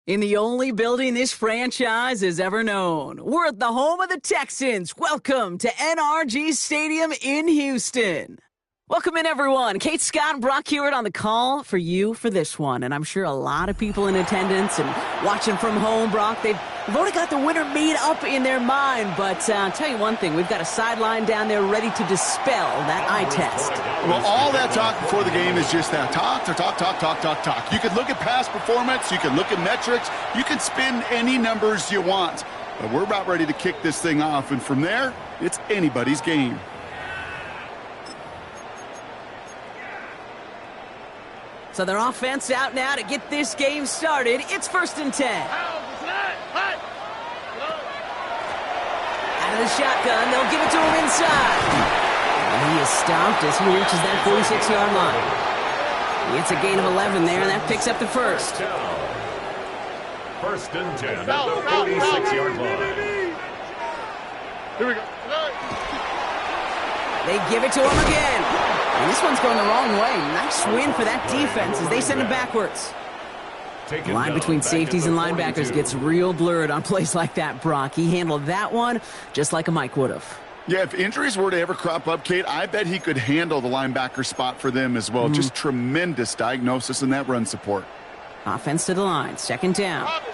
In the only building this franchise has ever known, we're at the home of the Texans. Welcome to NRG Stadium in Houston. Welcome in, everyone. Kate Scott and Brock Hewitt on the call for you for this one. And I'm sure a lot of people in attendance and watching from home, Brock, they've already got the winner made up in their mind. But I'll tell you one thing, we've got a sideline down there ready to dispel that eye test. Well, all that talk before the game is just that. Talk. You can look at past performance. You can look at metrics. You can spin any numbers you want. But we're about ready to kick this thing off. And from there, it's anybody's game. So their offense out now to get this game started. It's 1st and 10. Out of the shotgun, they'll give it to him inside. And he is stopped as he reaches that 46-yard line. He gets a gain of 11 there, and that picks up the first. 1st and 10 at the 46-yard line. Here we go. They give it to him again. And this one's going the wrong way. Nice win for that defense as they send it backwards. The line between safeties and linebackers gets real blurred on plays like that, Brock. He handled that one just like a Mike would have. Yeah, if injuries were to ever crop up, Kate, I bet he could handle the linebacker spot for them as well. Just tremendous diagnosis in that run support. Offense to the line. 2nd down. On it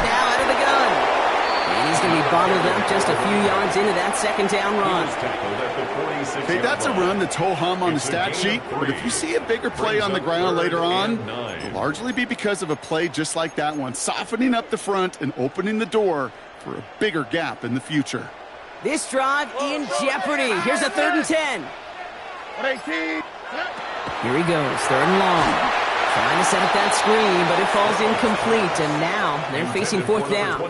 now out of the gun. And he's going to be bottled up just a few yards into that 2nd down run. Hey, that's a run that's ho-hum on the stat sheet, but if you see a bigger play on the ground later on, it'll largely be because of a play just like that one, softening up the front and opening the door for a bigger gap in the future. This drive in jeopardy. Here's a 3rd and 10. Here he goes, 3rd and long. Trying to set up that screen, but it falls incomplete, and now they're facing 4th down.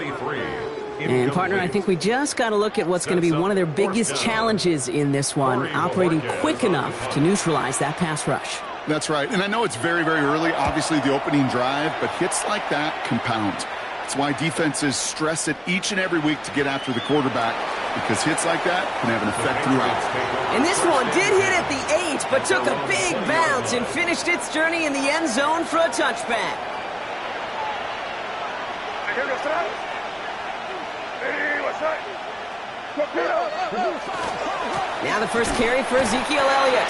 And, partner, I think we just got to look at what's going to be one of their biggest challenges in this one, operating quick enough to neutralize that pass rush. That's right, and I know it's very, very early, obviously the opening drive, but hits like that compound. It's why defenses stress it each and every week to get after the quarterback, because hits like that can have an effect throughout. And this one did hit at the 8, but took a big bounce and finished its journey in the end zone for a touchback. Now the first carry for Ezekiel Elliott.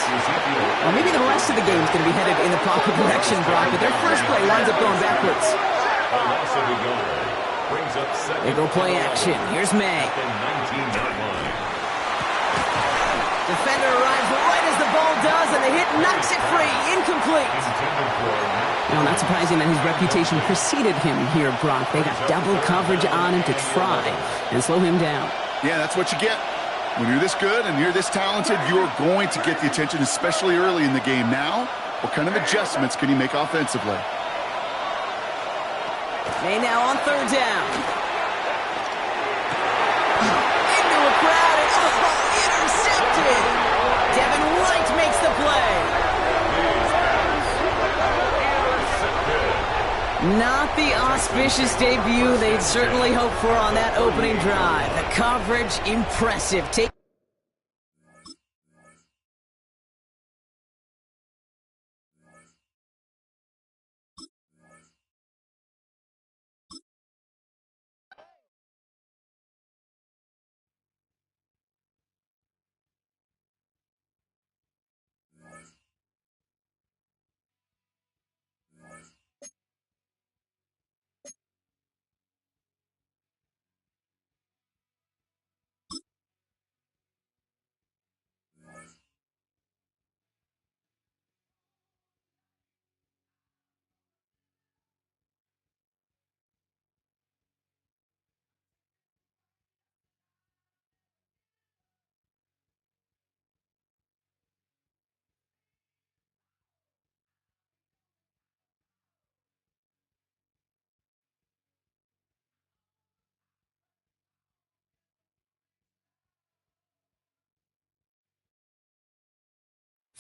Well, maybe the rest of the game is going to be headed in the proper direction, Brock, but their first play winds up going backwards. They go play action. Here's May. Defender arrives right as the ball does, and the hit knocks it free. Incomplete. Well, not surprising that his reputation preceded him here, Brock. They got double coverage on him to try and slow him down. Yeah, that's what you get. When you're this good and you're this talented, you're going to get the attention, especially early in the game. Now, what kind of adjustments can he make offensively? May now on 3rd down. Into a crowd and intercepted. Devin White makes the play. Not the auspicious debut they'd certainly hoped for on that opening drive. The coverage, impressive.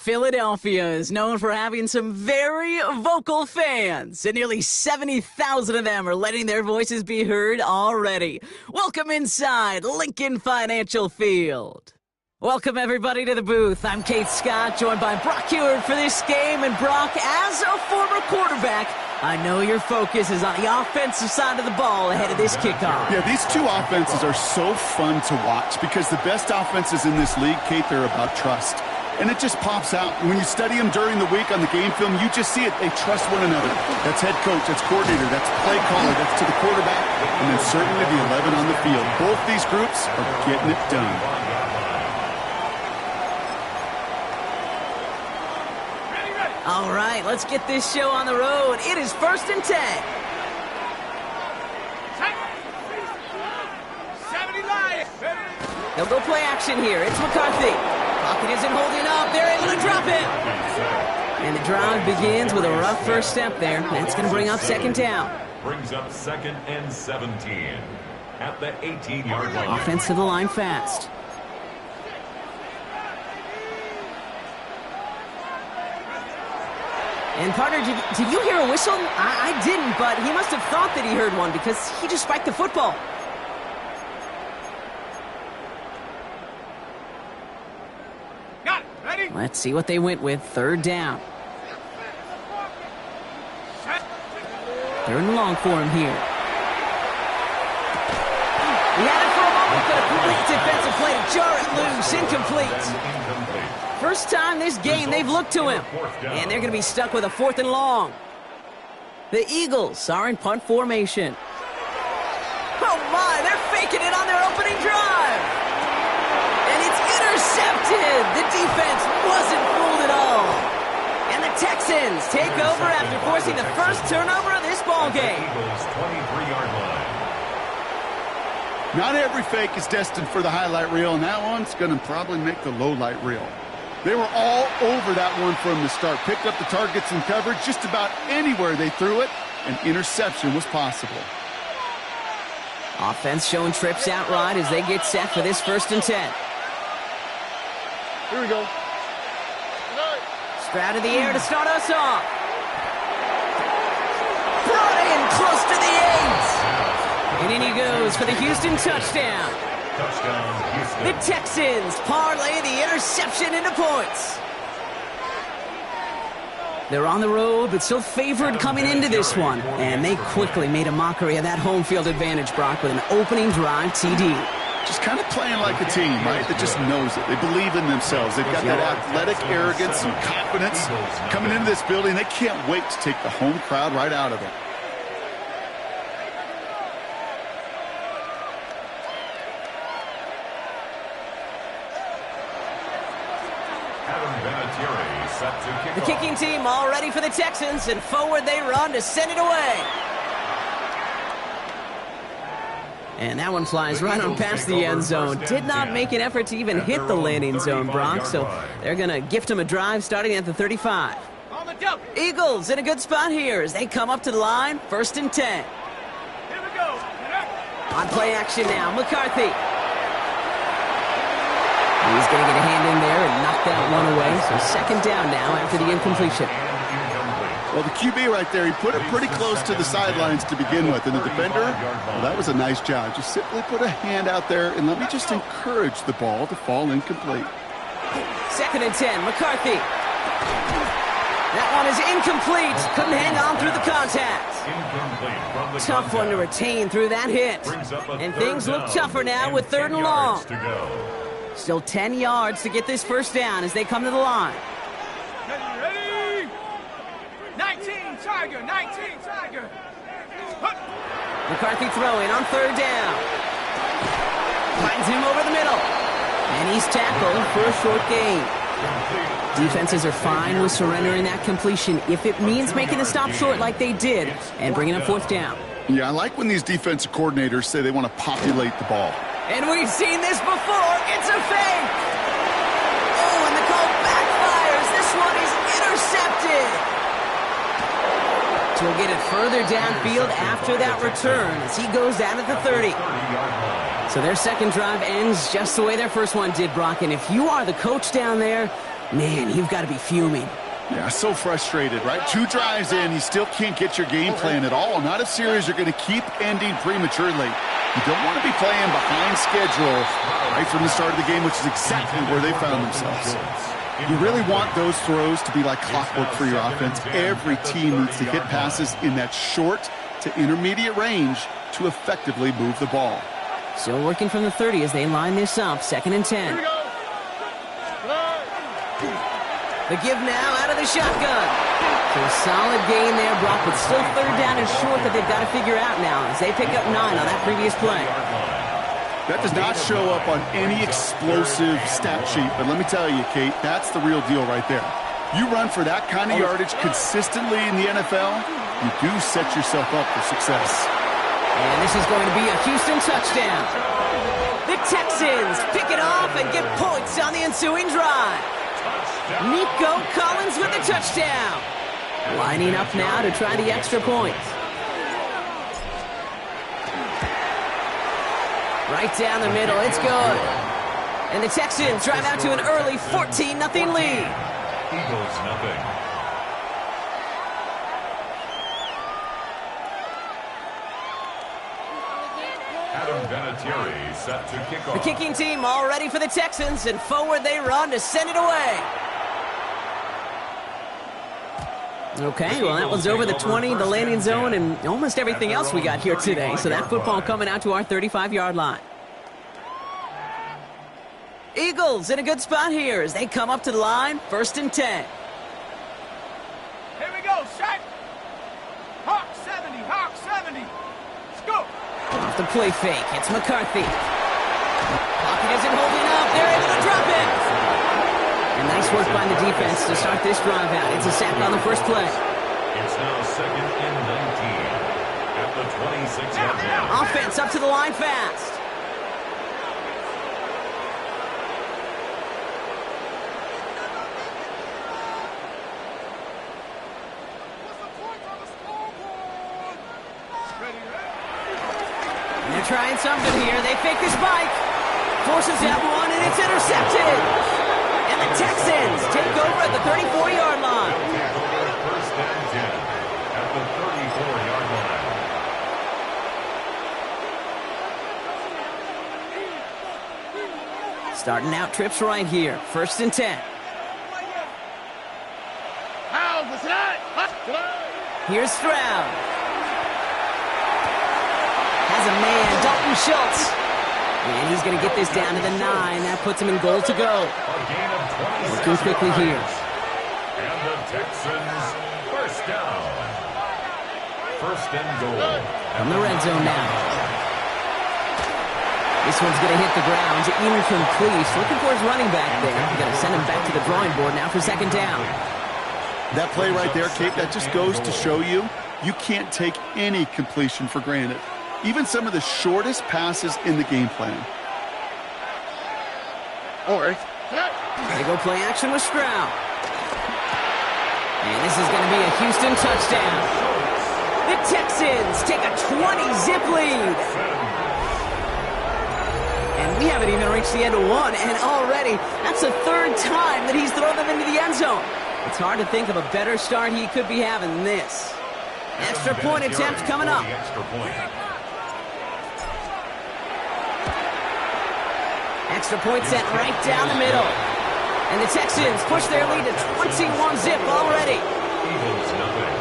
Philadelphia is known for having some very vocal fans, and nearly 70,000 of them are letting their voices be heard already. Welcome inside Lincoln Financial Field. Welcome, everybody, to the booth. I'm Kate Scott, joined by Brock Huard for this game. And Brock, as a former quarterback, I know your focus is on the offensive side of the ball ahead of this kickoff. Yeah, these two offenses are so fun to watch because the best offenses in this league, Kate, they're about trust. And it just pops out. When you study them during the week on the game film, you just see it. They trust one another. That's head coach, that's coordinator, that's play caller, that's to the quarterback, and then certainly the 11 on the field. Both these groups are getting it done. All right, let's get this show on the road. It is 1st and 10. They'll go play action here. It's McCarthy. Pocket isn't holding up. They're able to drop it. And the drive begins with a rough first step there. That's going to bring up 2nd down. Brings up 2nd and 17 at the 18-yard line. Offense to the line fast. And, partner, did you hear a whistle? I didn't, but he must have thought that he heard one because he just spiked the football. Got it. Ready? Let's see what they went with. 3rd down. 3rd and long for him here. He had it for a moment, but a great defensive play to jar it loose. Incomplete. First time this game they've looked to him. And they're going to be stuck with a 4th and long. The Eagles are in punt formation. Oh my, they're faking it on their opening drive. And it's intercepted. The defense wasn't fooled at all. And the Texans take over after forcing the first turnover of this ballgame. Eagles 23-yard line. Not every fake is destined for the highlight reel, and that one's going to probably make the low light reel. They were all over that one from the start. Picked up the targets and coverage just about anywhere they threw it. An interception was possible. Offense showing trips out right as they get set for this 1st and 10. Here we go. Stroud in the air to start us off. Brought in close to the 8. And in he goes for the Houston touchdown. Touchdown, Houston. The Texans parlay the interception into points. They're on the road, but still favored coming into this one. And they quickly made a mockery of that home field advantage, Brock, with an opening drive TD. Just kind of playing like a team, right, that just knows it. They believe in themselves. They've got that athletic arrogance and confidence. Coming into this building, they can't wait to take the home crowd right out of it. The kicking team all ready for the Texans, and forward they run to send it away. And that one flies right on past the end zone. Did not make an effort to even hit the landing zone, Brock, so they're going to gift him a drive starting at the 35. Eagles in a good spot here as they come up to the line, 1st and 10. Here we go. On play action now, McCarthy. He's going to get a hand in there and knock that one away. So 2nd down now after the incompletion. Well, the QB right there, he put it pretty close to the sidelines to begin with. And the defender, well, that was a nice job. Just simply put a hand out there and let me just encourage the ball to fall incomplete. 2nd and 10, McCarthy. That one is incomplete. Couldn't hang on through the contact. Tough one to retain through that hit. And things look tougher now with 3rd and long. Still 10 yards to get this 1st down as they come to the line. Ready? 19 Tiger, 19 Tiger. McCarthy throwing on 3rd down. Finds him over the middle. And he's tackled for a short gain. Defenses are fine with surrendering that completion if it means making the stop short like they did and bringing up 4th down. Yeah, I like when these defensive coordinators say they want to populate the ball. And we've seen this before. It's a fake. Oh, and the call backfires. This one is intercepted. So we'll get it further downfield after that return as he goes down at the 30. So their 2nd drive ends just the way their 1st one did, Brock. And if you are the coach down there, man, you've got to be fuming. Yeah, so frustrated, right? 2 drives in, you still can't get your game plan at all. Not a series you're going to keep ending prematurely. You don't want to be playing behind schedule right from the start of the game, which is exactly where they found themselves. You really want those throws to be like clockwork for your offense. Every team needs to hit passes in that short to intermediate range to effectively move the ball. Still working from the 30 as they line this up. 2nd and 10. The give now out of the shotgun. So a solid gain there, Brock, but still 3rd down and short that they've got to figure out now as they pick up 9 on that previous play. That does not show up on any explosive stat sheet, but let me tell you, Kate, that's the real deal right there. You run for that kind of yardage consistently in the NFL, you do set yourself up for success. And this is going to be a Houston touchdown. The Texans pick it off and get points on the ensuing drive. Nico Collins with the touchdown. Lining up now to try the extra point. Right down the middle, it's good. And the Texans drive out to an early 14-0 lead. Eagles nothing. Adam Vinatieri set to kick off. The kicking team all ready for the Texans, and forward they run to send it away. Okay, well, that was over the 20, the landing zone, and almost everything else we got here today. So that football coming out to our 35-yard line. Eagles in a good spot here as they come up to the line, 1st and 10. Here we go, set. Hawk 70, Hawk 70. Let's go. Off the play fake, it's McCarthy. Pocket isn't holding up, they're able to drop it. And nice work by the defense to start this drive out. It's a sack on the first play. It's now 2nd and 19 at the 26-yard line. Offense up to the line fast. And they're trying something here. They fake the spike. Forces that one, and it's intercepted. And the Texans take over at the 34-yard line. First and 10 at the 34-yard line. Starting out trips right here. 1st and 10. Here's Stroud. Has a man, Dalton Schultz. And he's going to get this down to the 9. That puts him in goal to go. Working quickly here. And the Texans first down. 1st and goal. From the red zone now. This one's going to hit the ground. Incomplete. Looking for his running back there. We're going to send him back to the drawing board now for 2nd down. That play right there, Kate, that just goes to show you can't take any completion for granted. Even some of the shortest passes in the game plan. All right. They go play action with Stroud. And this is going to be a Houston touchdown. The Texans take a 20-zip lead. And we haven't even reached the end of one, and already that's the 3rd time that he's thrown them into the end zone. It's hard to think of a better start he could be having than this. Extra point attempt coming up. Extra point set right down the middle. And the Texans push their lead to 21-zip already. Eagles nothing.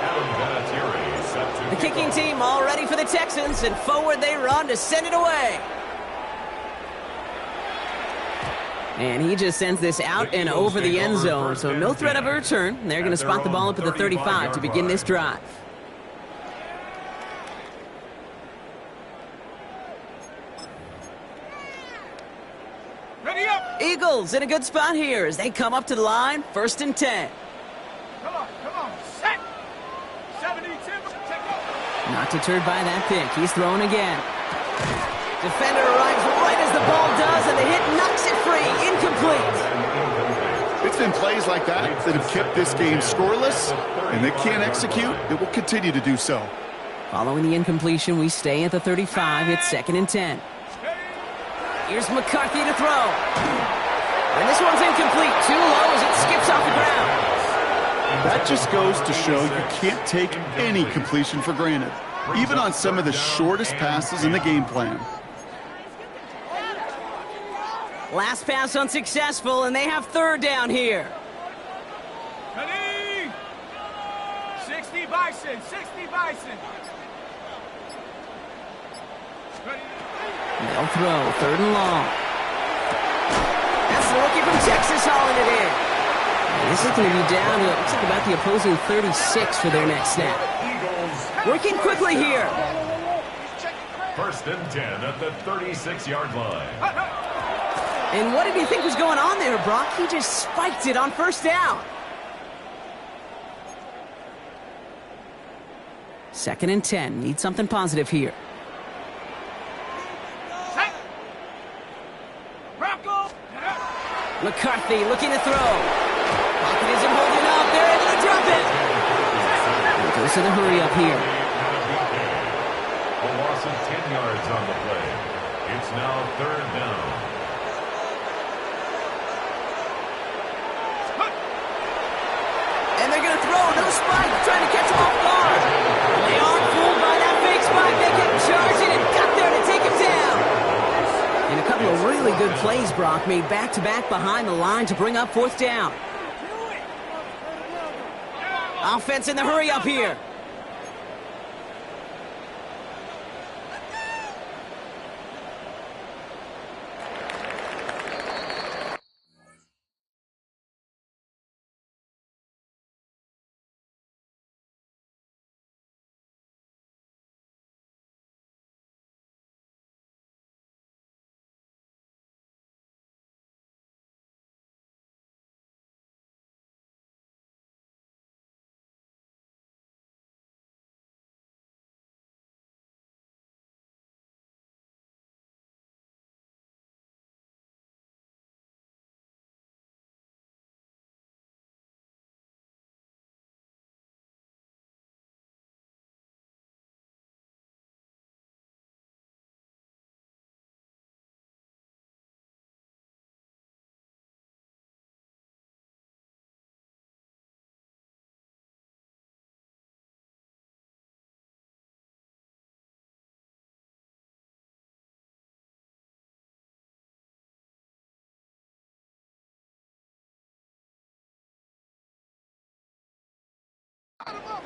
Adam Vinatieri set to The kicking team all ready for the Texans, and forward they run to send it away. And he just sends this out and over the end zone, so no threat of a return. They're going to spot the ball up at the 35 to begin this drive. Ready up. Eagles in a good spot here as they come up to the line, 1st and 10. Come on. Set. 72. Take over. Not deterred by that pick. He's throwing again. Defender arrives right as the ball does, and the hit knocks it free. Incomplete. It's been plays like that that have kept this game scoreless, and they can't execute. It will continue to do so. Following the incompletion, we stay at the 35. It's 2nd and 10. Here's McCarthy to throw. And this one's incomplete. Too low as it skips off the ground. That just goes to show you can't take any completion for granted, even on some of the shortest passes in the game plan. Last pass unsuccessful, and they have third down here. Ready? 60 Bison, 60 Bison. Ready? They'll throw, third and long. That's the rookie from Texas hauling it in. And this is going to be down to, it looks like about the opposing 36 for their next snap. Working quickly here. First and 10 at the 36-yard line. And what did he think was going on there, Brock? He just spiked it on first down. Second and 10. Need something positive here. McCarthy looking to throw. Pocket isn't holding up. They're able to drop it. He goes to the hurry up here. A loss of 10 yards on the play. It's now third down. And they're going to throw. No spike. Trying to catch him off guard. They aren't fooled by that fake spike. They can charge it and got there to take him down. And a couple of really good plays, Brock, made back-to-back behind the line to bring up fourth down. Offense in the hurry up here.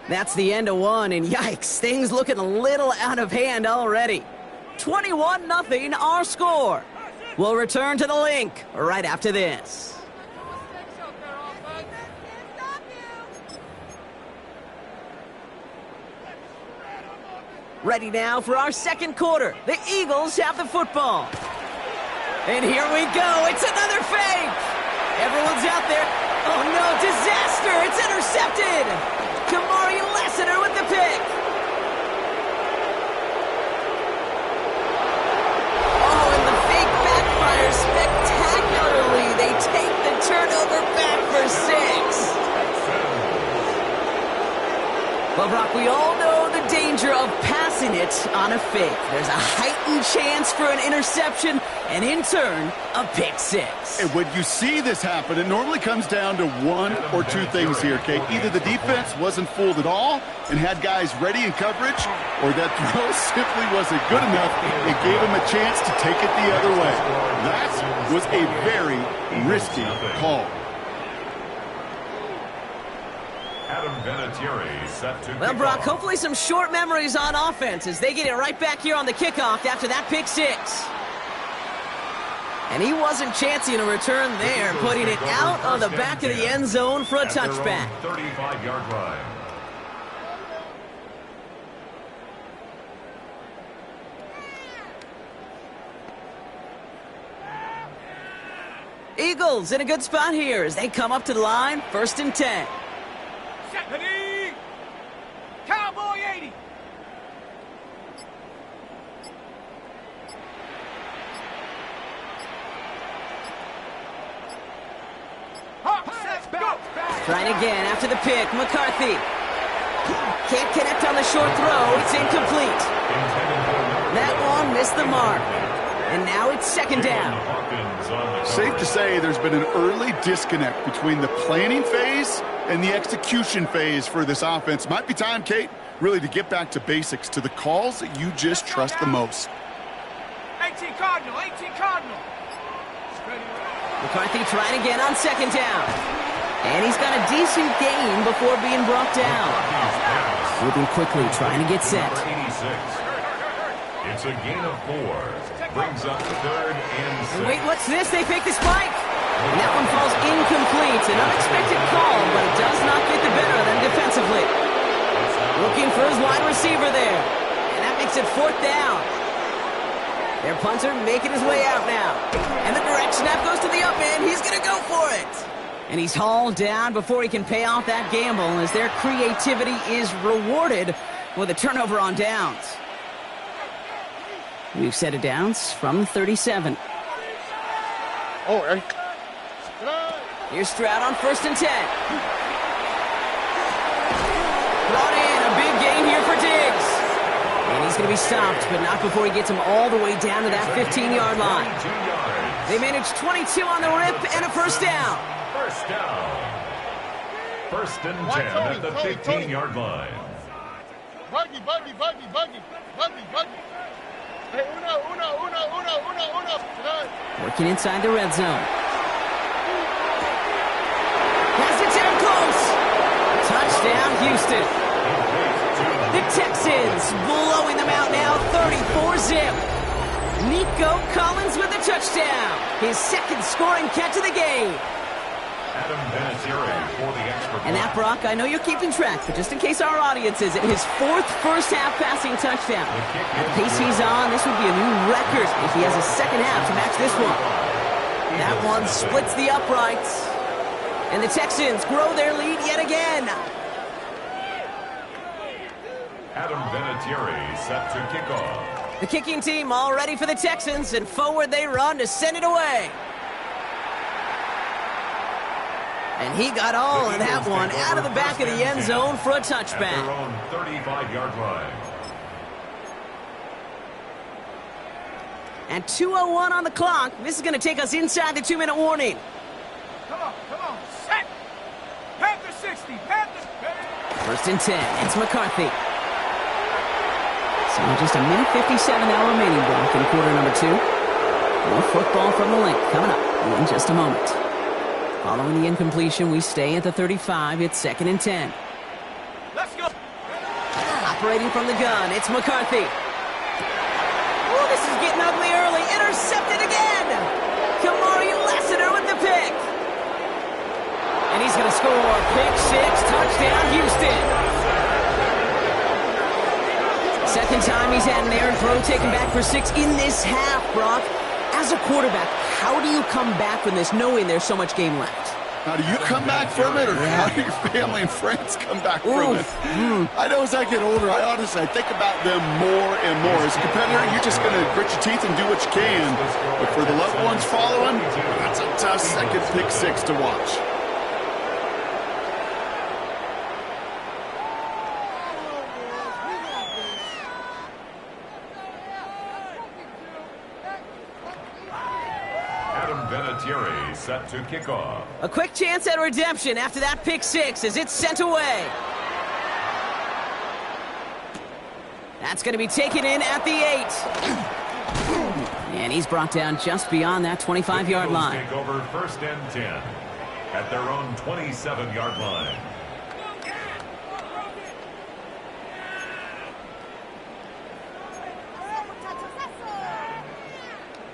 That's the end of one, and yikes, things looking a little out of hand already. 21-0 our score. We'll return to the link right after this. Ready now for our second quarter. The Eagles have the football. And here we go. It's another fake. Everyone's out there. Oh, no, disaster. It's intercepted. Kamari Lassiter with the pick. Oh, and the fake backfires spectacularly. They take the turnover back for 6. Well, Brock, we all know the danger of passing it on a fake. There's a heightened chance for an interception, and in turn, a pick 6. And when you see this happen, it normally comes down to one or two things here, Kate. Either the defense wasn't fooled at all and had guys ready in coverage, or that throw simply wasn't good enough and gave him a chance to take it the other way. That was a very risky call. Adam Vinatieri set to Well, Brock, off. hopefully some short memories on offense as they get it right back here on the kickoff after that pick 6. And he wasn't chancing a return there, putting it out on the back of the end zone for a touchback. 35-yard line. Eagles in a good spot here as they come up to the line, first and 10. Ready? Cowboy 80. Hawk set, go. Trying again after the pick, McCarthy. Can't connect on the short throw, it's incomplete. That one missed the mark. And now it's second down. Safe to say there's been an early disconnect between the planning phase and the execution phase for this offense. Might be time, Kate, really to get back to basics, to the calls that you just trust the most. 18 Cardinal, 18 Cardinal. McCarthy trying again on second down. And he's got a decent gain before being brought down. Moving quickly, trying to get set. It's a gain of 4. Brings up third and 6. Wait, what's this? They fake the spike. And that one falls incomplete. An unexpected call, but it does not get the better of them defensively. Looking for his wide receiver there. And that makes it fourth down. Their punter making his way out now. And the direct snap goes to the up man. He's going to go for it. And he's hauled down before he can pay off that gamble as their creativity is rewarded with a turnover on downs. We've set it downs from 37. Here's Stroud on 1st and 10. Brought in a big gain here for Diggs. And he's going to be stopped, but not before he gets him all the way down to that 15-yard line. They managed 22 on the rip and a first down. First down. 1st and 10 at the 15-yard line. Buggy. Hey, uno. Working inside the red zone. Has it down close. Touchdown, Houston. The Texans blowing them out now, 34-zip. Nico Collins with a touchdown. His second scoring catch of the game. Adam Vinatieri for the extra point. And that, Brock, I know you're keeping track, but just in case our audience isn't, his 4th first-half passing touchdown. At the pace he's on, this would be a new record if he has a second half to match this one. That one splits the uprights. And the Texans grow their lead yet again. Adam Vinatieri set to kick off. The kicking team all ready for the Texans, and forward they run to send it away. And he got all of that one out of the back of the end zone for a touchback. At their own 35-yard line. And 2:01 on the clock. This is going to take us inside the 2-minute warning. Come on. Set. Panther 60. Panther. 1st and 10. It's McCarthy. So just a minute 57 now remaining, Brock, in quarter number 2. More football from the link coming up in just a moment. Following the incompletion, we stay at the 35. It's 2nd and 10. Let's go. Operating from the gun, it's McCarthy. Oh, this is getting ugly early. Intercepted again. Kamari Lassiter with the pick. And he's going to score. Pick 6, touchdown, Houston. Second time he's had an errant throw taken back for 6 in this half, Brock. As a quarterback, how do you come back from this knowing there's so much game left? How do you come back from it, or how do your family and friends come back from it? I know as I get older, I think about them more and more. As a competitor, you're just going to grit your teeth and do what you can. But for the loved ones following, that's a tough second pick 6 to watch. Vinatieri set to kick off. A quick chance at redemption after that pick 6 as it's sent away. That's going to be taken in at the 8. And he's brought down just beyond that 25-yard line. Take over 1st and 10 at their own 27-yard line.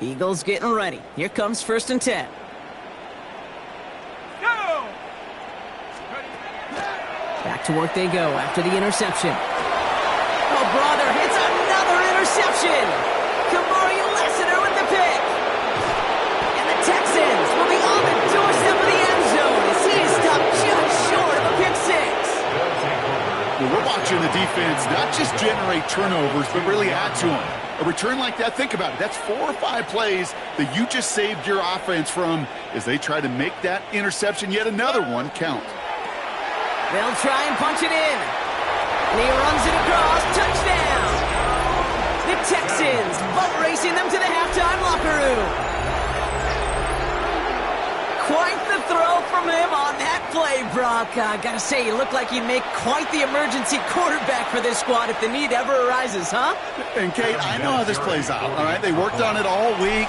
Eagles getting ready. Here comes 1st and 10. Go! Back to work they go after the interception. Oh, brother, it's another interception. Kamari Lassiter with the pick. And the Texans will be on the doorstep of the end zone as he is stopped just short of a pick 6. Well, we're watching the defense not just generate turnovers, but really add to them. A return like that, think about it. That's 4 or 5 plays that you just saved your offense from as they try to make that interception, yet another one, count. They'll try and punch it in. And he runs it across. Touchdown! The Texans, boat racing them to the halftime locker room. Quite the throw from him on that play, Brock. Gotta say, you look like you'd make quite the emergency quarterback for this squad if the need ever arises, huh? And, Kate, I know how this plays out, all right? They worked on it all week.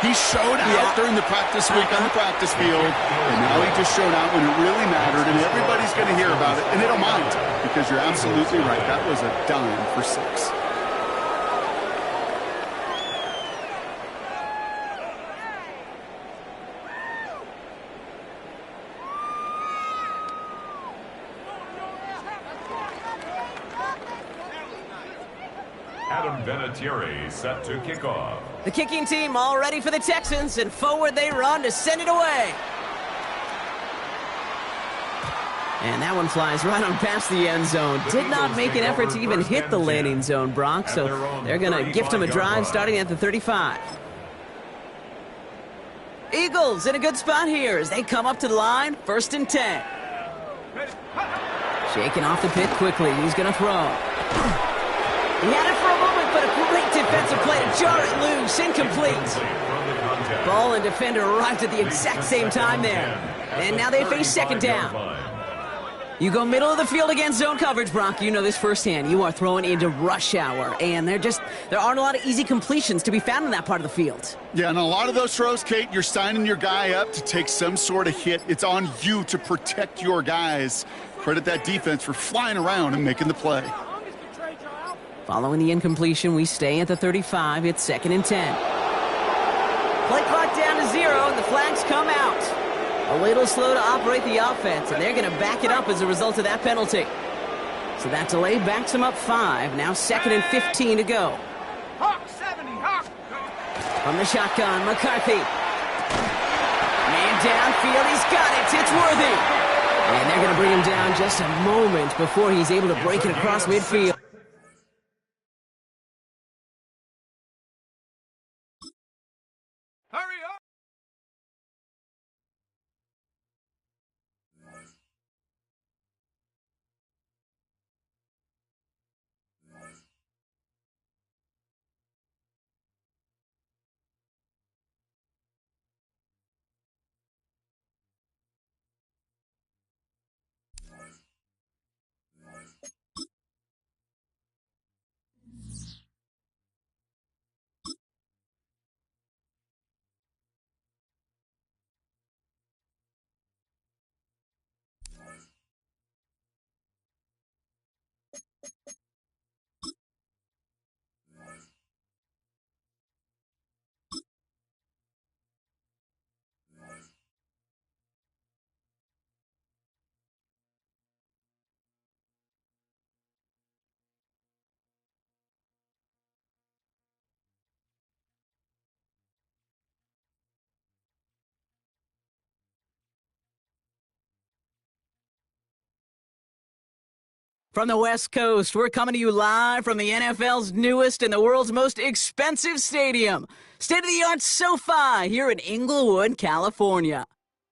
He showed out during the practice week on the practice field, and now he just showed out when it really mattered, and everybody's going to hear about it, and they don't mind, because you're absolutely right. That was a dime for 6. Adam Vinatieri set to kick off. The kicking team all ready for the Texans, and forward they run to send it away. And that one flies right on past the end zone. Did not make an effort to even hit the landing zone, Brock, so they're going to gift him a drive starting at the 35. Eagles in a good spot here as they come up to the line, 1st and 10. Shaking off the pit quickly. He's going to throw. He had it for a moment, but a great defensive play to jar it loose. Incomplete. Ball and defender arrived at the exact same time there. And now they face 2nd down. You go middle of the field against zone coverage, Brock. You know this firsthand. You are throwing into rush hour, and there aren't a lot of easy completions to be found in that part of the field. Yeah, and a lot of those throws, Kate, you're signing your guy up to take some sort of hit. It's on you to protect your guys. Credit that defense for flying around and making the play. Following the incompletion, we stay at the 35. It's 2nd and 10. Play clock down to 0, and the flags come out. A little slow to operate the offense, and they're going to back it up as a result of that penalty. So that delay backs them up 5. Now 2nd and 15 to go. Hawk 70, Hawk. From the shotgun, McCarthy. Man downfield, he's got it. It's Worthy. And they're going to bring him down just a moment before he's able to break it across midfield. Hurry up. From the West Coast, we're coming to you live from the NFL's newest and the world's most expensive stadium, state-of-the-art SoFi here in Inglewood, California.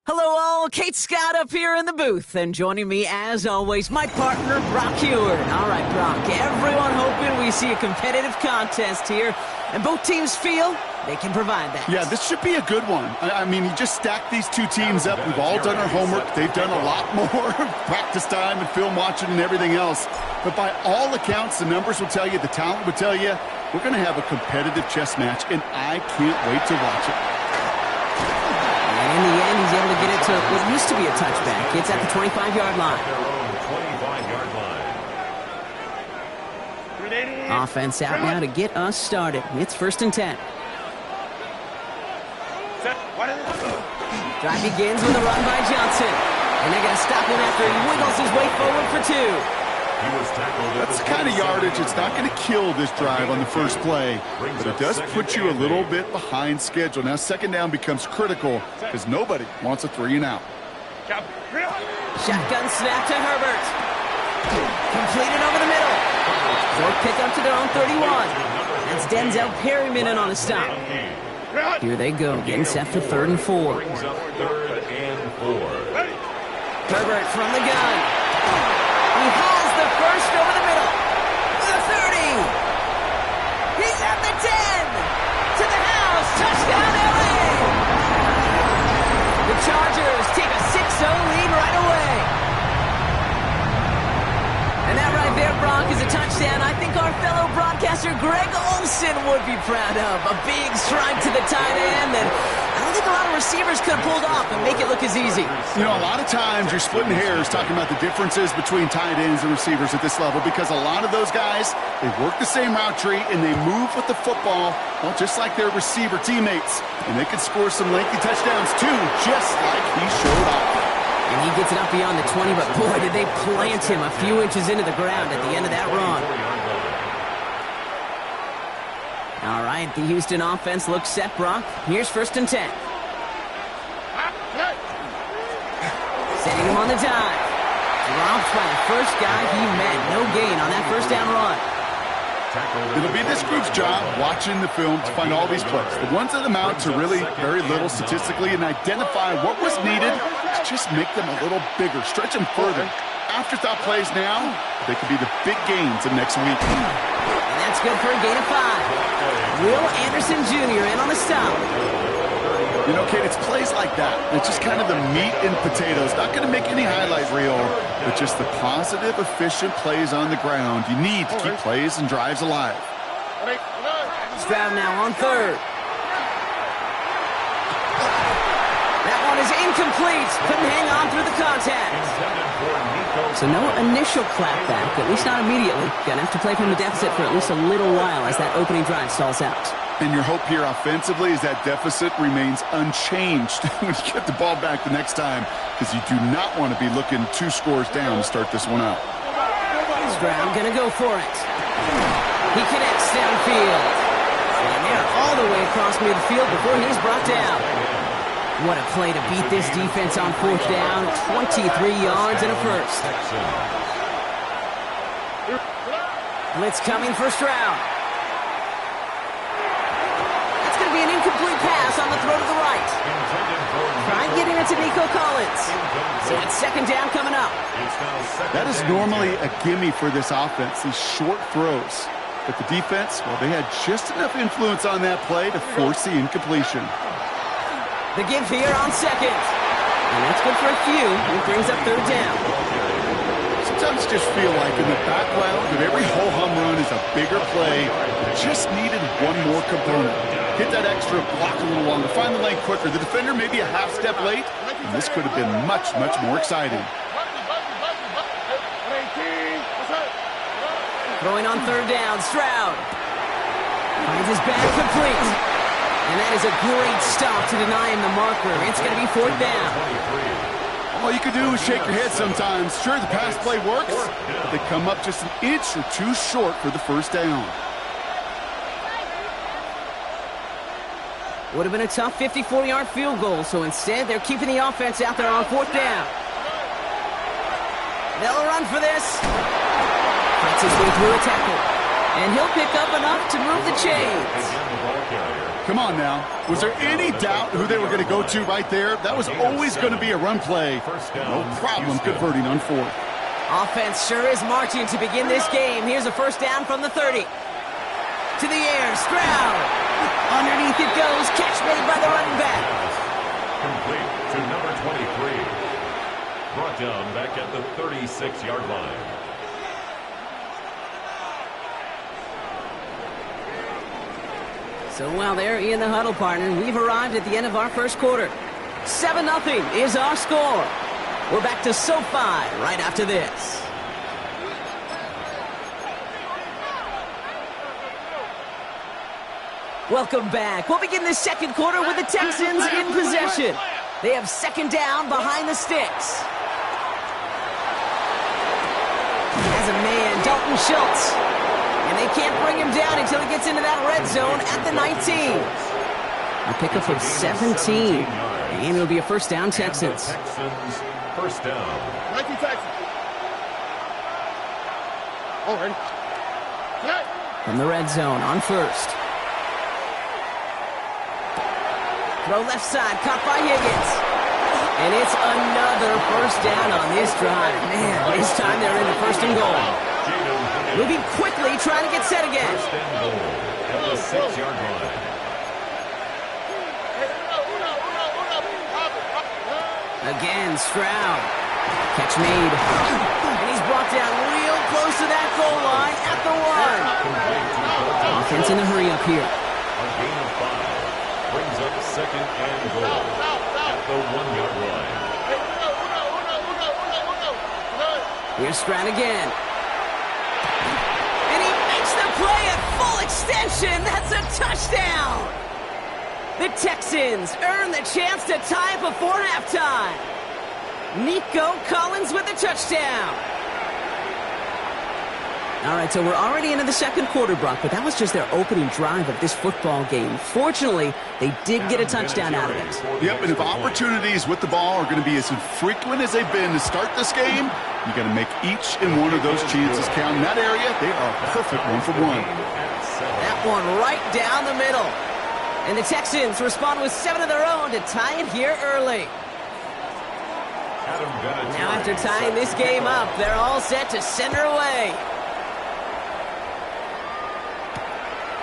Hello all, Kate Scott up here in the booth, and joining me as always, my partner Brock Huard. All right, Brock, everyone hoping we see a competitive contest here, and both teams feel they can provide that. Yeah, this should be a good one. I mean, you just stack these two teams up. We've all done our homework. They've done a lot more practice time and film watching and everything else. But by all accounts, the numbers will tell you, the talent will tell you, we're going to have a competitive chess match, and I can't wait to watch it. And in the end, he's able to get it to what used to be a touchback. It's at the 25-yard line. Offense out now to get us started. It's 1st and 10. Drive begins with a run by Johnson. And they're going to stop him after he wiggles his way forward for 2. That's the kind of yardage. It's not going to kill this drive on the first play, but it does put you a little bit behind schedule. Now 2nd down becomes critical because nobody wants a 3-and-out. Shotgun snap to Herbert. Completed over the middle. Short pick up to their own 31. That's Denzel Perryman in on the stop. Here they go, getting set for 3rd and 4. Herbert from the gun. He has the first over the middle. The 30. touchdown I think our fellow broadcaster Greg Olsen would be proud of. A big strike to the tight end that I don't think a lot of receivers could have pulled off and make it look as easy. You know, a lot of times you're splitting hairs talking about the differences between tight ends and receivers at this level because a lot of those guys, they work the same route tree and they move with the football, well, just like their receiver teammates. And they could score some lengthy touchdowns too, just like he showed off. And he gets it up beyond the 20, but boy, did they plant him a few inches into the ground at the end of that run. All right, the Houston offense looks set, Brock. Here's 1st and 10. Setting him on the dive. Dropped by the first guy he met. No gain on that 1st down run. It'll be this group's job watching the film to find all these plays. The ones that amount to really very little statistically and identify what was needed to just make them a little bigger, stretch them further. Afterthought plays now, they could be the big gains of next week. And that's good for a gain of 5. Will Anderson Jr. in on the stop. You know, Kate, it's plays like that. It's just kind of the meat and potatoes. Not going to make any highlight reel, but just the positive, efficient plays on the ground. You need to keep plays and drives alive. Stroud now on 3rd. That one is incomplete. Couldn't hang on through the contact. So no initial clapback, at least not immediately. Gonna have to play from the deficit for at least a little while as that opening drive stalls out. And your hope here offensively is that deficit remains unchanged when you get the ball back the next time, because you do not want to be looking 2 scores down to start this one out. Stroud gonna go for it. He connects downfield. And they're all the way across midfield before he's brought down. What a play to beat this defense on 4th down. 23 yards and a 1st. Blitz coming for Stroud. Be an incomplete pass on the throw to the right. Try getting it to Nico Collins. So it's 2nd down coming up. That is normally a gimme for this offense, these short throws. But the defense, well, they had just enough influence on that play to force the incompletion. The give here on 2nd. And that's good for a few. It brings up 3rd down. Sometimes just feel like in the background of every ho-hum run is a bigger play. Just needed one more component. Hit that extra, block a little longer, find the lane quicker. The defender may be a half step late, and this could have been much, much more exciting. Throwing on 3rd down, Stroud. Finds his back complete. And that is a great stop to deny him the marker. It's going to be 4th down. All you can do is shake your head sometimes. Sure, the pass play works, but they come up just an inch or 2 short for the 1st down. Would have been a tough 54-yard field goal, so instead they're keeping the offense out there on 4th down. They'll run for this. Fights his way through a tackle. And he'll pick up enough to move the chains. Come on now. Was there any doubt who they were going to go to right there? That was always going to be a run play. No problem converting on 4th. Offense sure is marching to begin this game. Here's a 1st down from the 30. To the air, Stroud. Underneath it goes, catch made by the running back. Complete to number 23. Brought down back at the 36-yard line. So while they're in the huddle, partner, we've arrived at the end of our 1st quarter. 7-0 is our score. We're back to SoFi right after this. Welcome back. We'll begin the 2nd quarter with the Texans in possession. They have 2nd down behind the sticks. As a man, Dalton Schultz. And they can't bring him down until he gets into that red zone at the 19. A pickup of 17. And it'll be a 1st down, Texans. Texans, 1st down. 19 Texans. All ready. From the red zone on 1st. Throw left side, caught by Higgins. And it's another 1st down on this drive. Man, this time they're in the 1st and goal. Moving quickly, trying to get set again. 1st and goal at the 6-yard line. Again, Stroud. Catch made. And he's brought down real close to that goal line at the 1. Offense in a hurry up here. A gain of 5 brings up second and goal at the 1-yard line. Here's Strand again. And he makes the play at full extension. That's a touchdown. The Texans earn the chance to tie before halftime. Nico Collins with the touchdown. All right, so we're already into the second quarter, Brock, but that was just their opening drive of this football game. Fortunately, they did get a touchdown out of it. Yep, and if opportunities with the ball are going to be as infrequent as they've been to start this game, you got to make each and one of those chances count. In that area, they are a perfect 1-for-1. That one right down the middle. And the Texans respond with 7 of their own to tie it here early. Now after tying this game up, they're all set to send her away.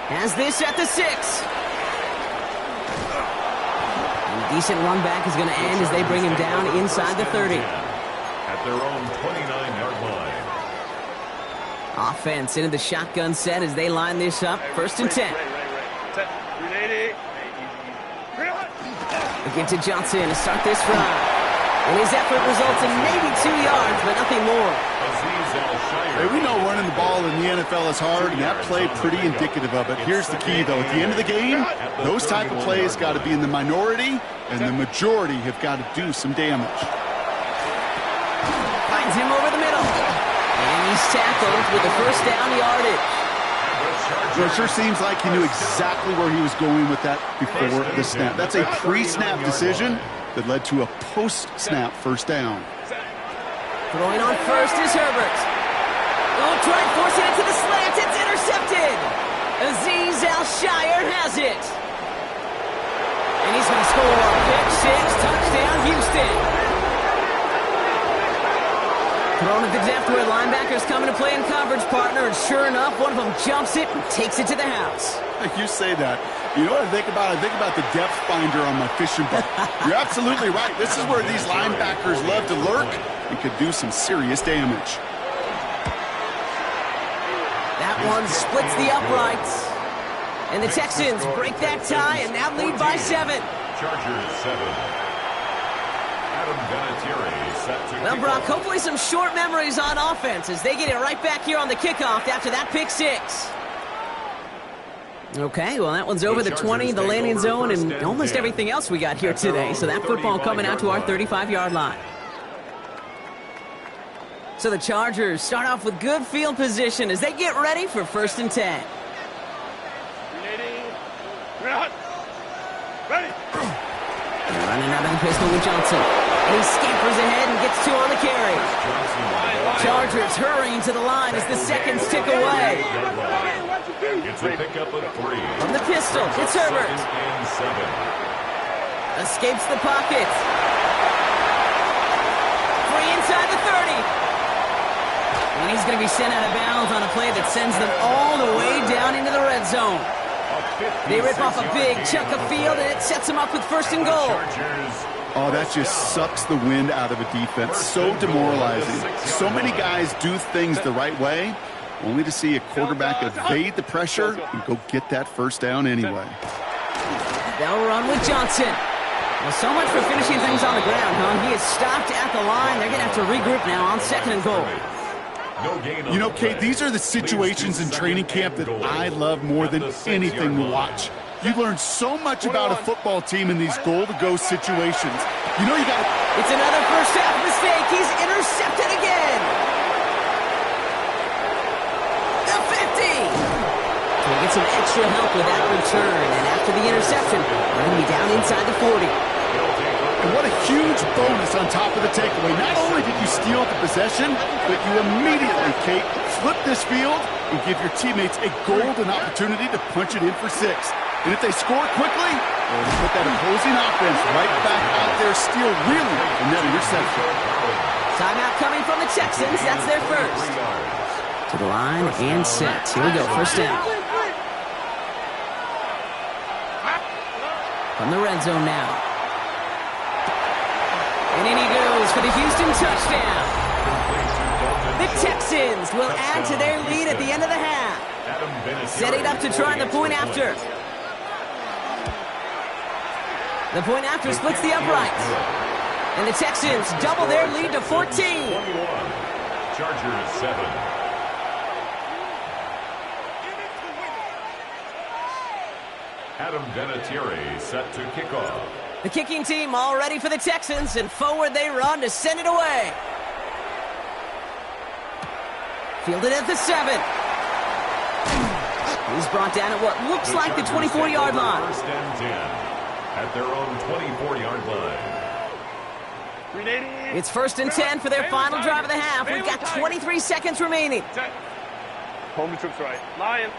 Has this at the 6. And decent run back is going to end as they bring him down inside the 30. At their own 29-yard line. Offense into the shotgun set as they line this up. 1st and 10. Again to Johnson to start this drive. And his effort results in maybe 2 yards, but nothing more. Hey, we know running the ball in the NFL is hard, and that play pretty indicative of it. Here's the key, though. At the end of the game, those type of plays got to be in the minority, and the majority have got to do some damage. Finds him over the middle. And he's tackled with the 1st down yardage. So it sure seems like he knew exactly where he was going with that before the snap. That's a pre-snap decision that led to a post-snap 1st down. Throwing on 1st is Herbert. Oh, trying forcing it to the slant. It's intercepted. Azeez Al-Shaair has it. And he's going to score. Pick 6, touchdown, Houston. Thrown at the depth where linebackers coming to play in coverage, partner, and sure enough, one of them jumps it and takes it to the house. You say that. You know what I think about? I think about the depth finder on my fishing boat. You're absolutely right. This is where these linebackers love to lurk and could do some serious damage. That one splits the uprights. And the Texans break that tie and now lead by 7. Chargers 7. Adam Vinatieri set to Well, Brock, hopefully some short memories on offense as they get it right back here on the kickoff after that pick 6. Okay, well, that one's over the 20, the landing zone, and almost everything else we got here today. So that football coming out to our 35-yard line. So the Chargers start off with good field position as they get ready for 1st and 10. Ready. Running out of the pistol with Johnson. And he scampers ahead and gets 2 on the carry. Chargers hurrying to the line as the seconds tick away. It's a pickup of 3. From the pistol, it's Herbert. 2nd and 7. Escapes the pocket. Free inside the 30. And he's going to be sent out of bounds on a play that sends them all the way down into the red zone. They rip off a big chunk of field, and it sets them up with 1st and goal. Oh, that just sucks the wind out of a defense. So demoralizing. So many guys do things the right way, only to see a quarterback evade the pressure and go get that 1st down anyway. They'll run with Johnson. Well, so much for finishing things on the ground, huh? He is stopped at the line. They're going to have to regroup now on 2nd and goal. You know, Kate, these are the situations in training camp that I love more than anything to watch. You learn so much about a football team in these goal-to-go situations. You know you got to... It's another 1st half mistake. He's intercepted again. The 50. Can get some extra help with that return. And after the interception, they're going to be down inside the 40. And what a huge bonus on top of the takeaway. Not only did you steal the possession, but you immediately, Kate, flip this field and give your teammates a golden opportunity to punch it in for 6. And if they score quickly, they'll put that opposing offense right back out there, steal really from that interception. Timeout coming from the Texans. That's their 1st. To the line and set. Here we go, 1st down. From the red zone now. And in he goes for the Houston touchdown. The Texans will add to their lead at the end of the half. Setting up to try the point after. The point after splits the uprights. And the Texans double their lead to 14. Chargers 7. Adam Vinatieri set to kick off. The kicking team all ready for the Texans, and forward they run to send it away. Fielded at the 7. He's brought down at what looks like the 24-yard line. First and 10 at their own 24-yard line. It's first and 10 for their final drive of the half. We've got 23 seconds remaining. Home troops right. Lion.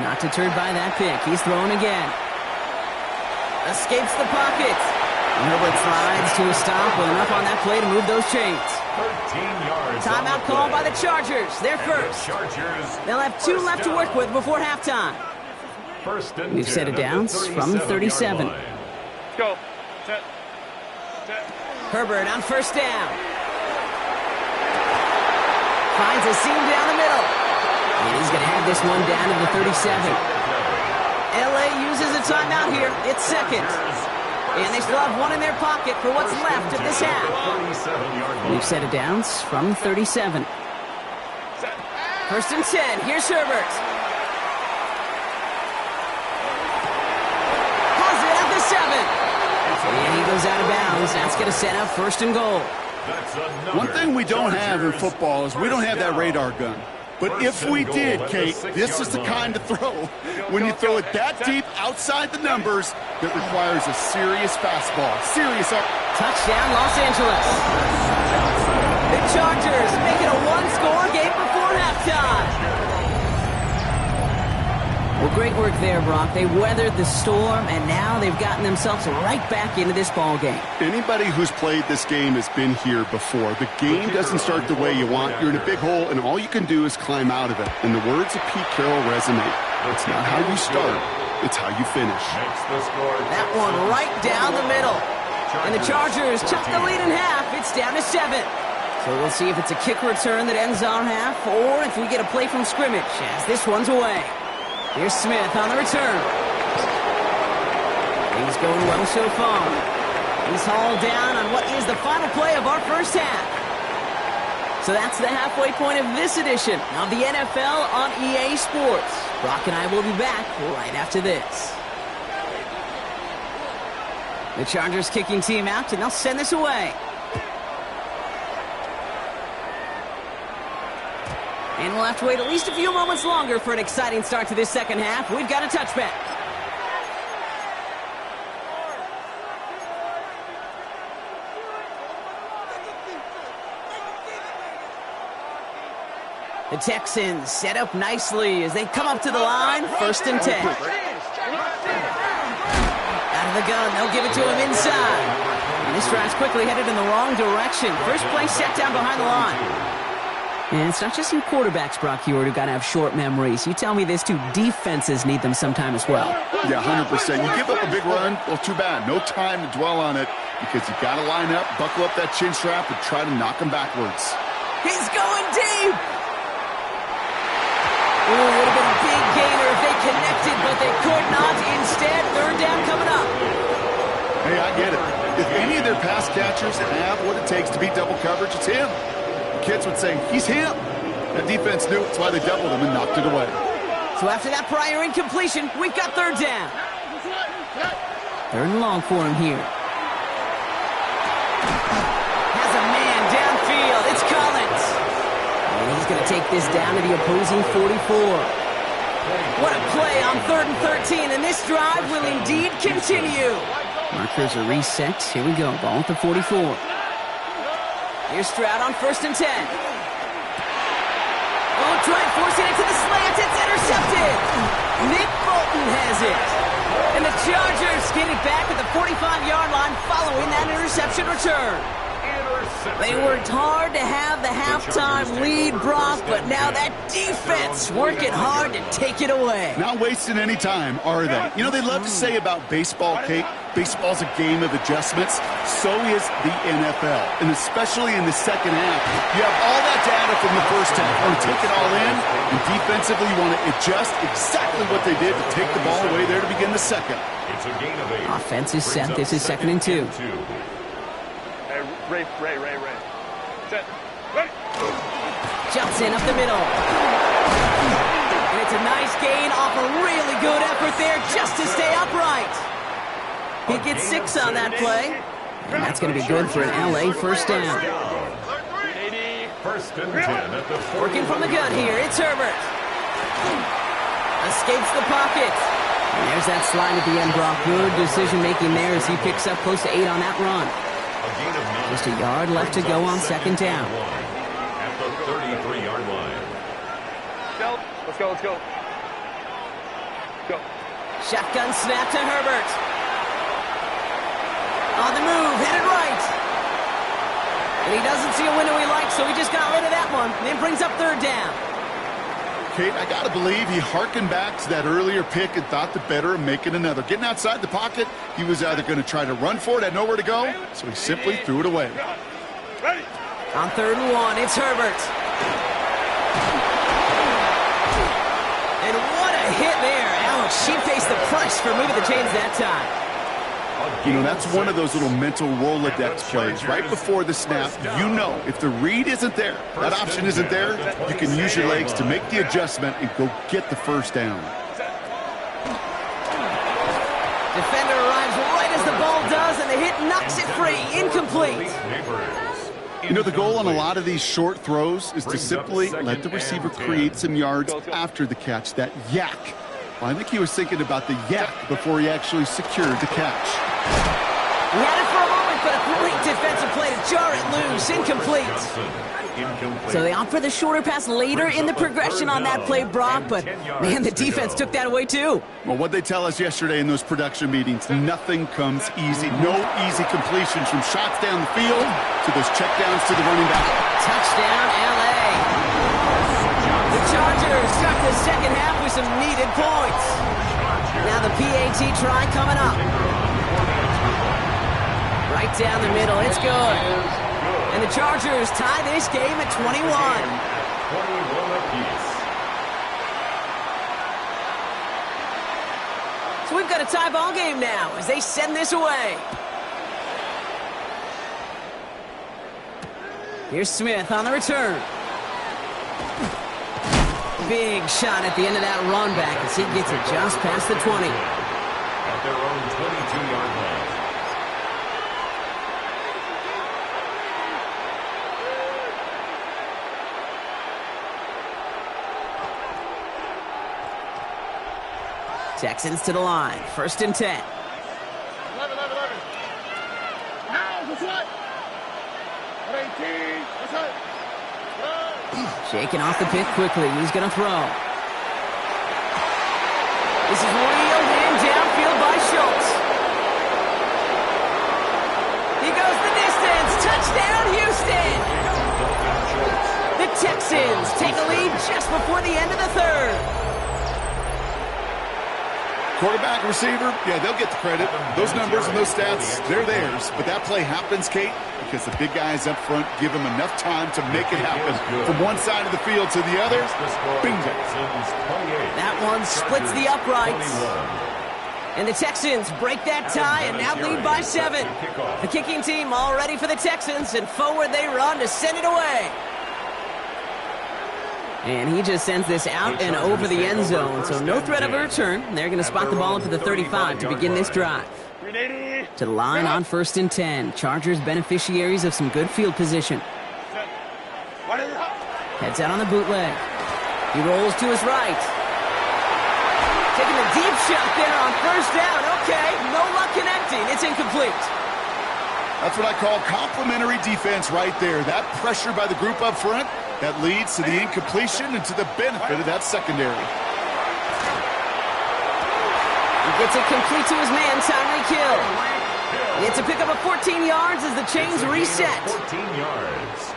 Not deterred by that pick. He's thrown again. Escapes the pocket. Herbert slides to a stop with enough on that play to move those chains. 13 yards. Timeout called by the Chargers. They're first. They'll have 2 left to work with before halftime. First and We've set it down from 37. Let's go. Set. Herbert on first down. Finds a seam down the middle. And he's going to have this one down to the 37. LA uses a timeout here. It's second. And they still have one in their pocket for what's left of this half. We've set it down from 37. First and 10. Here's Herbert. Has it at the 7. And he goes out of bounds. That's going to set up first and goal. One thing we don't have in football is we don't have that radar gun. But if we did, Kate, this is the kind of throw, when you throw it that deep outside the numbers, that requires a serious fastball. Touchdown, Los Angeles. The Chargers make it a one-score game before halftime. Well, great work there, Brock. They weathered the storm, and now they've gotten themselves right back into this ball game. Anybody who's played this game has been here before. The game doesn't start the way you want. You're in a big hole, and all you can do is climb out of it. And the words of Pete Carroll resonate. It's not how you start, it's how you finish. That one right down the middle. And the Chargers chop the lead in half. It's down to 7. So we'll see if it's a kick return that ends our half, or if we get a play from scrimmage as this one's away. Here's Smith on the return. Things going well so far. He's hauled down on what is the final play of our first half. So that's the halfway point of this edition of the NFL on EA Sports. Brock and I will be back right after this. The Chargers kicking team out, and they'll send this away. And we'll have to wait at least a few moments longer for an exciting start to this second half. We've got a touchback. The Texans set up nicely as they come up to the line. First and 10. Out of the gun, they'll give it to him inside. And this drive's quickly headed in the wrong direction. First play set down behind the line. And it's not just you quarterbacks, Brock Huard, who got to have short memories. You tell me this too, defenses need them sometime as well. Yeah, 100%. You give up a big run, well, too bad. No time to dwell on it because you got to line up, buckle up that chin strap, and try to knock him backwards. He's going deep! Ooh, would have been a big gainer if they connected, but they could not. Instead, third down coming up. Hey, I get it. If any of their pass catchers have what it takes to beat double coverage, it's him. Kids would say, he's him. That defense knew it's why they doubled him and knocked it away. So after that prior incompletion, we've got third down. Third and long for him here. Has a man downfield. It's Collins. And he's going to take this down to the opposing 44. What a play on 3rd and 13, and this drive will indeed continue. Markers are reset. Here we go. Ball at the 44. Here's Stroud on 1st and 10. Oh, try and force it into the slant. It's intercepted. Nick Bolton has it. And the Chargers get it back at the 45-yard line following that interception return. They worked hard to have the halftime lead, Brock, but now that defense working hard to take it away. Not wasting any time, are they? You know, they love to say about baseball, Kate, Baseball's a game of adjustments. So is the NFL. And especially in the second half, you have all that data from the first half. You want to take it all in, and defensively you want to adjust exactly what they did to take the ball away there to begin the second. It's a gain of 8. Offense is set. This is 2nd and 2. Hey, Ray. Set. Ready. Jumps in up the middle. And it's a nice gain off a really good effort there just to stay upright. He gets 6 on that play. And that's going to be good for an LA first down. First and 10 at the 40. Working from the gun here. It's Herbert. Escapes the pocket. And there's that slide at the end, Brock. Good decision-making there as he picks up close to 8 on that run. A gain of 9. Just a yard left to go on 2nd down. At the 33-yard line. Let's go. Go. Shotgun snap to Herbert. On the move, headed right. And he doesn't see a window he likes, so he just got rid of that one. And it brings up 3rd down. Kate, I got to believe he hearkened back to that earlier pick and thought the better of making another. Getting outside the pocket, he was either going to try to run for it, had nowhere to go, so he simply threw it away. Ready. On 3rd and 1, it's Herbert. And what a hit there. Ouch, she faced the price for moving the chains that time. You know, that's one of those little mental Rolodex plays. Right before the snap, you know if the read isn't there, that option isn't there, you can use your legs to make the adjustment and go get the first down. Defender arrives right as the ball does, and the hit knocks it free. Incomplete. You know, the goal on a lot of these short throws is to simply let the receiver create some yards after the catch, that yak. Well, I think he was thinking about the yak before he actually secured the catch. He had it for a moment, but a great defensive play to jar it loose. Incomplete. So they opt for the shorter pass later in the progression on that play, Brock, but man, the defense took that away too. Well, what they tell us yesterday in those production meetings, nothing comes easy. No easy completions from shots down the field to those checkdowns to the running back. Touchdown, LA. The Chargers start the second half with some needed points. Now the PAT try coming up. Right down the middle, it's good. And the Chargers tie this game at 21. 21 apiece. So we've got a tie ball game now as they send this away. Here's Smith on the return. Big shot at the end of that run back as he gets it just past the 20. At their own 22-yard line. Texans to the line. 1st and 10. 11. Now, what's what? 18. What's up? Shaking off the pick quickly. He's going to throw. This is reeled in downfield by Schultz. He goes the distance. Touchdown, Houston. The Texans take a lead just before the end of the 3rd. Quarterback, receiver, yeah, they'll get the credit. Those numbers and those stats, they're theirs. But that play happens, Kate, because the big guys up front give them enough time to make it happen. From one side of the field to the other, bingo. That one splits the uprights. And the Texans break that tie and now lead by 7. The kicking team all ready for the Texans, and forward they run to send it away. And he just sends this out and over the end zone, so no threat of a return. They're going to spot the ball up to the 35 to begin this drive. To the line on 1st and 10. Chargers beneficiaries of some good field position. Heads out on the bootleg. He rolls to his right. Taking a deep shot there on 1st down. Okay, no luck connecting. It's incomplete. That's what I call complimentary defense right there. That pressure by the group up front, that leads to the incompletion and to the benefit of that secondary. He gets it complete to his man, Tyreek Hill. It's a pickup of 14 yards as the chains reset. 14 yards.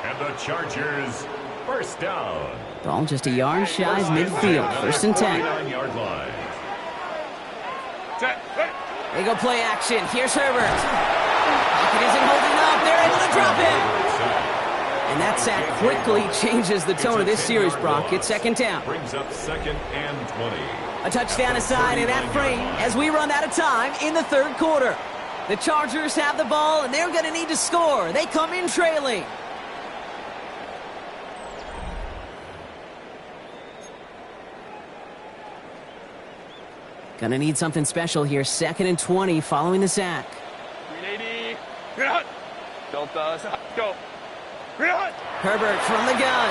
And the Chargers, first down. Ball just a yard shy of midfield. 1st and 10. 9-yard line. Set. They go play action. Here's Herbert. Pocket isn't holding up. They're able to drop him. And that sack quickly changes the tone of this series, Brock. It's second down. Brings up 2nd and 20. A touchdown aside in that frame as we run out of time in the third quarter. The Chargers have the ball, and they're going to need to score. They come in trailing. Gonna need something special here. 2nd and 20 following the sack. 380. Green hut. Delta. Go. Green hut. Herbert from the gun.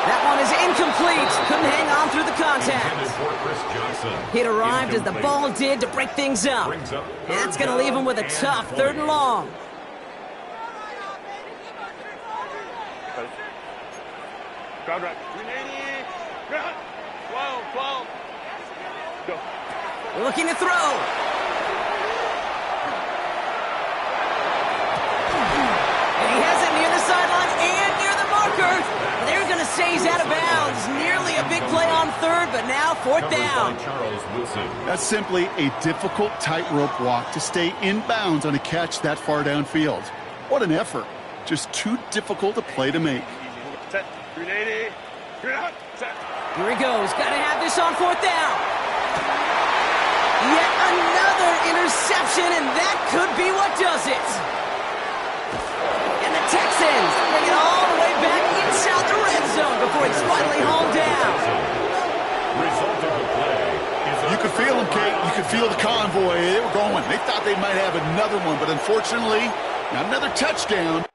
That one is incomplete. Couldn't hang on through the contact. For Chris Johnson. It arrived as the ball did to break things up. And that's going to leave him with a tough 3rd and long. Ground right. 380. Green hut. 12. Go. Looking to throw. And he has it near the sideline and near the marker. They're going to say he's out of bounds. Nearly a big play on 3rd, but now 4th down. That's simply a difficult tightrope walk to stay in bounds on a catch that far downfield. What an effort. Just too difficult a play to make. Set. 380. Green hut. Set. Here he goes. Got to have this on 4th down. Yet another interception, and that could be what does it. And the Texans bring it all the way back inside the red zone before it's finally hauled down. Result of the play is You could feel them, Kate. You could feel the convoy. They were going. They thought they might have another one, but unfortunately, not another touchdown.